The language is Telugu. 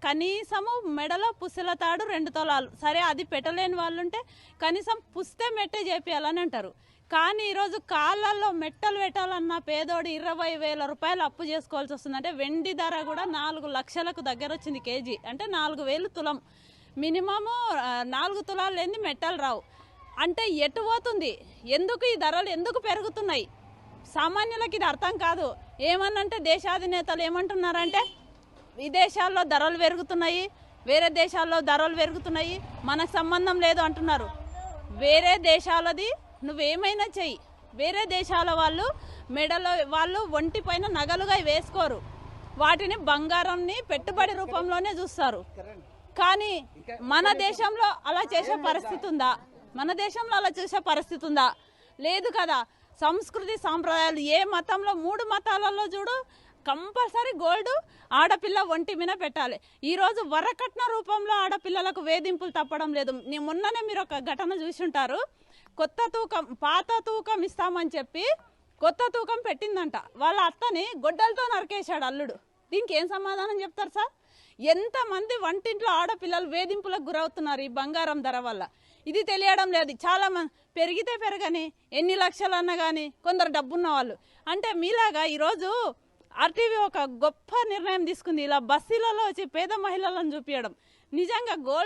కనీసము మెడలో పుస్తల తాడు 2 తులాలు, సరే అది పెట్టలేని వాళ్ళు ఉంటే కనీసం పుస్తే మెట్టే చేపియాలని అంటారు. కానీ ఈరోజు కాళ్ళల్లో మెట్టలు పెట్టాలన్న పేదోడు 20,000 రూపాయలు అప్పు చేసుకోవాల్సి వస్తుంది. అంటే వెండి ధర కూడా 4 లక్షలకు దగ్గర వచ్చింది కేజీ, అంటే 4,000 తులం. మినిమము 4 తులాలు లేని మెట్టలు రావు. అంటే ఎటు పోతుంది? ఎందుకు ఈ ధరలు ఎందుకు పెరుగుతున్నాయి? సామాన్యులకు ఇది అర్థం కాదు. ఏమన్నంటే దేశాధినేతలు ఏమంటున్నారంటే విదేశాల్లో ధరలు పెరుగుతున్నాయి, వేరే దేశాల్లో ధరలు పెరుగుతున్నాయి, మనకు సంబంధం లేదు అంటున్నారు. వేరే దేశాలది నువ్వేమైనా చెయ్యి, వేరే దేశాల వాళ్ళు మెడలో వాళ్ళు ఒంటి పైన నగలుగా వేసుకోరు, వాటిని బంగారంని పెట్టుబడి రూపంలోనే చూస్తారు. కానీ మన దేశంలో అలా చేసే పరిస్థితి ఉందా? మన దేశంలో అలా చూసే పరిస్థితి ఉందా? లేదు కదా. సంస్కృతి సాంప్రదాయాలు ఏ మతంలో 3 మతాలలో చూడు కంపల్సరీ గోల్డ్ ఆడపిల్ల ఒంటి మీద పెట్టాలి. ఈరోజు వరకట్న రూపంలో ఆడపిల్లలకు వేధింపులు తప్పడం లేదు. మొన్ననే మీరు ఒక ఘటన చూసుంటారు. కొత్త తూకం పాత తూకం ఇస్తామని చెప్పి కొత్త తూకం పెట్టిందంట. వాళ్ళ అత్తని గొడ్డలతో నరికేశాడు అల్లుడు. దీనికి ఏం సమాధానం చెప్తారు సార్? ఎంతమంది వంటింట్లో ఆడపిల్లలు వేధింపులకు గురవుతున్నారు ఈ బంగారం ధర వల్ల. ఇది తెలియడం లేదు. చాలా మంది పెరిగితే పెరగని ఎన్ని లక్షలు అన్నా కానీ కొందరు డబ్బున్న వాళ్ళు. అంటే మీలాగా ఈరోజు ఆర్టీవీ ఒక గొప్ప నిర్ణయం తీసుకుంది, ఇలా బస్సులలో వచ్చి పేద మహిళలను చూపించడం. నిజంగా గోల్డ్